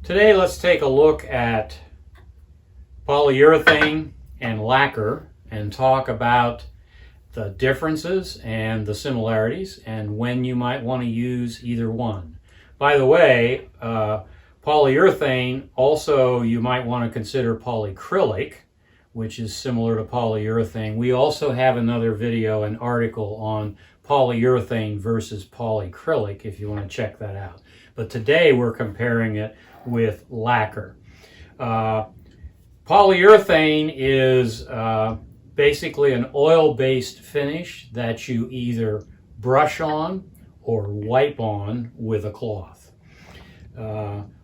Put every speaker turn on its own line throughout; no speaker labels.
Today let's take a look at polyurethane and lacquer and talk about the differences and the similarities and when you might want to use either one. By the way, polyurethane also you might want to consider polyacrylic, which is similar to polyurethane. We also have another video, an article on polyurethane versus polyacrylic if you want to check that out. But today we're comparing it with lacquer. Polyurethane is basically an oil-based finish that you either brush on or wipe on with a cloth.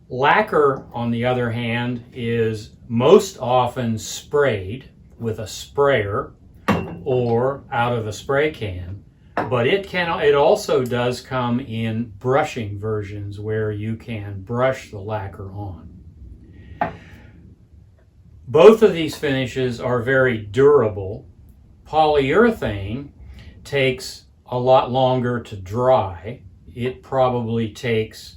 Lacquer, on the other hand, is most often sprayed with a sprayer or out of a spray can, but it also does come in brushing versions where you can brush the lacquer on. Both of these finishes are very durable. Polyurethane takes a lot longer to dry. It probably takes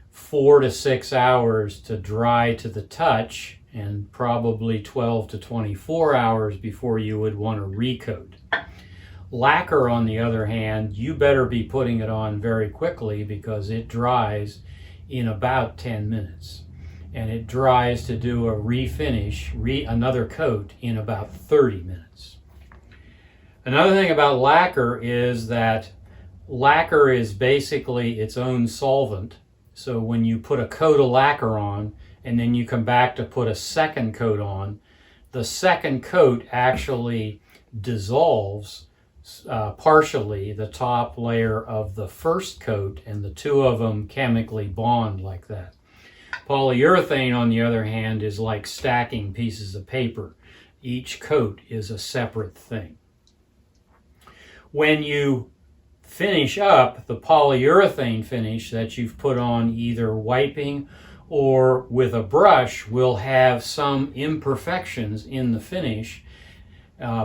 4 to 6 hours to dry to the touch and probably 12 to 24 hours before you would want to recoat. Lacquer, on the other hand, you better be putting it on very quickly because it dries in about 10 minutes. And it dries to do a refinish, another coat, in about 30 minutes. Another thing about lacquer is that lacquer is basically its own solvent. So when you put a coat of lacquer on and then you come back to put a second coat on, the second coat actually dissolves partially the top layer of the first coat, and the two of them chemically bond like that. Polyurethane, on the other hand, is like stacking pieces of paper. Each coat is a separate thing. When you finish up, the polyurethane finish that you've put on either wiping or with a brush will have some imperfections in the finish.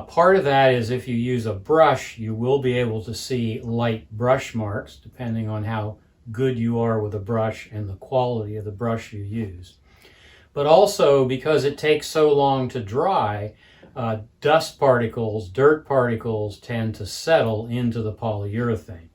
Part of that is if you use a brush, you will be able to see light brush marks depending on how good you are with a brush and the quality of the brush you use. But also because it takes so long to dry, dust particles, dirt particles tend to settle into the polyurethane.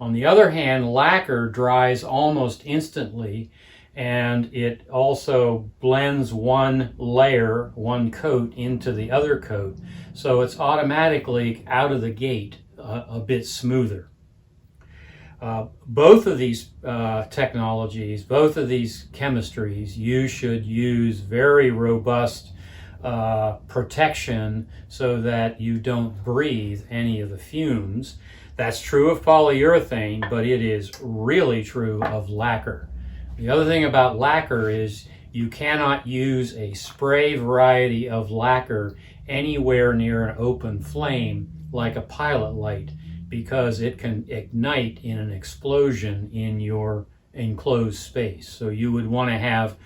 On the other hand, lacquer dries almost instantly, and it also blends one layer, one coat into the other coat, so it's automatically out of the gate a bit smoother. Both of these technologies, both of these chemistries, you should use very robust protection so that you don't breathe any of the fumes. That's true of polyurethane, but it is really true of lacquer. The other thing about lacquer is you cannot use a spray variety of lacquer anywhere near an open flame like a pilot light, because it can ignite in an explosion in your enclosed space. So you would want to have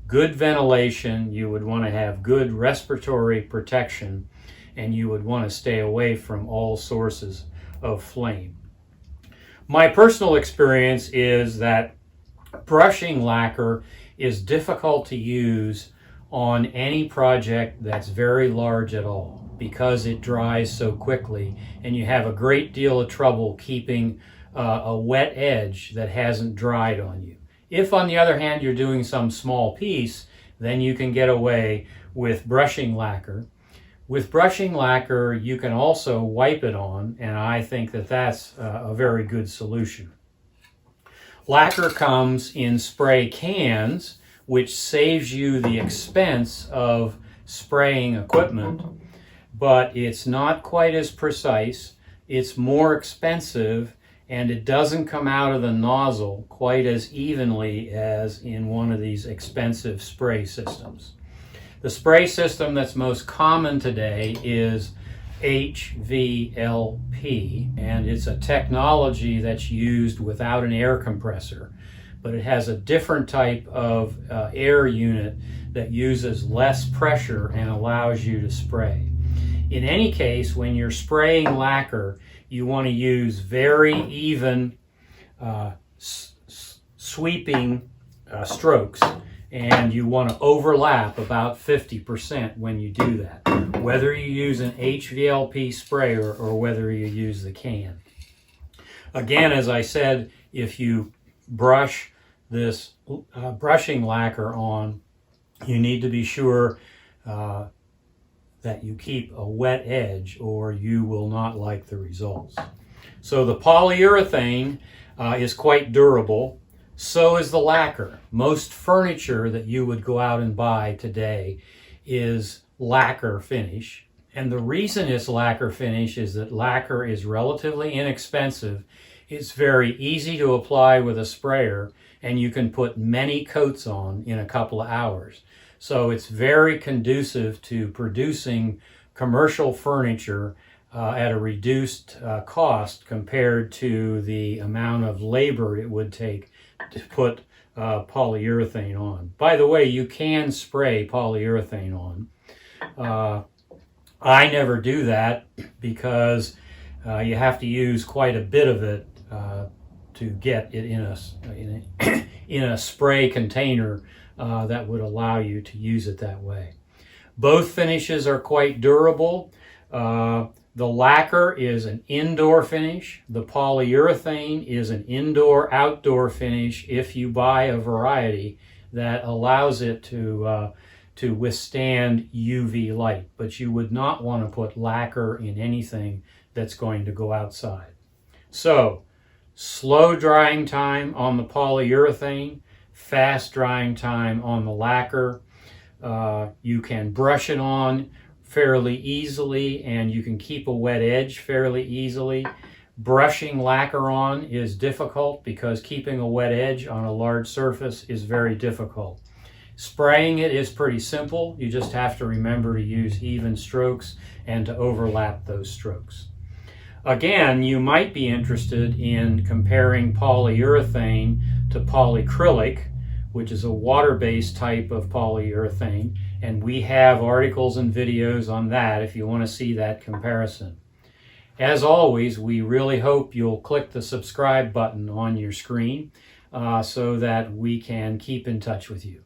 good ventilation, you would want to have good respiratory protection, and you would want to stay away from all sources of flame. My personal experience is that brushing lacquer is difficult to use on any project that's very large at all, because it dries so quickly and you have a great deal of trouble keeping a wet edge that hasn't dried on you. If, on the other hand, you're doing some small piece, then you can get away with brushing lacquer. With brushing lacquer, you can also wipe it on, and I think that that's a very good solution. Lacquer comes in spray cans, which saves you the expense of spraying equipment, but it's not quite as precise, it's more expensive, and it doesn't come out of the nozzle quite as evenly as in one of these expensive spray systems. The spray system that's most common today is HVLP, and it's a technology that's used without an air compressor, but it has a different type of air unit that uses less pressure and allows you to spray. In any case, when you're spraying lacquer, you want to use very even sweeping strokes, and you want to overlap about 50% when you do that, whether you use an HVLP sprayer or whether you use the can. Again, as I said, if you brush this brushing lacquer on, you need to be sure that you keep a wet edge or you will not like the results. So the polyurethane is quite durable. So is the lacquer. Most furniture that you would go out and buy today is lacquer finish. And the reason it's lacquer finish is that lacquer is relatively inexpensive. It's very easy to apply with a sprayer, and you can put many coats on in a couple of hours. So it's very conducive to producing commercial furniture at a reduced cost compared to the amount of labor it would take to put polyurethane on. By the way, you can spray polyurethane on. I never do that because you have to use quite a bit of it to get it in a spray container that would allow you to use it that way. Both finishes are quite durable. The lacquer is an indoor finish. The polyurethane is an indoor-outdoor finish if you buy a variety that allows it to withstand UV light. But you would not want to put lacquer in anything that's going to go outside. So, slow drying time on the polyurethane, fast drying time on the lacquer. You can brush it on fairly easily, and you can keep a wet edge fairly easily. Brushing lacquer on is difficult because keeping a wet edge on a large surface is very difficult. Spraying it is pretty simple. You just have to remember to use even strokes and to overlap those strokes. Again, you might be interested in comparing polyurethane to polyacrylic, which is a water-based type of polyurethane, and we have articles and videos on that if you want to see that comparison. As always, we really hope you'll click the subscribe button on your screen so that we can keep in touch with you.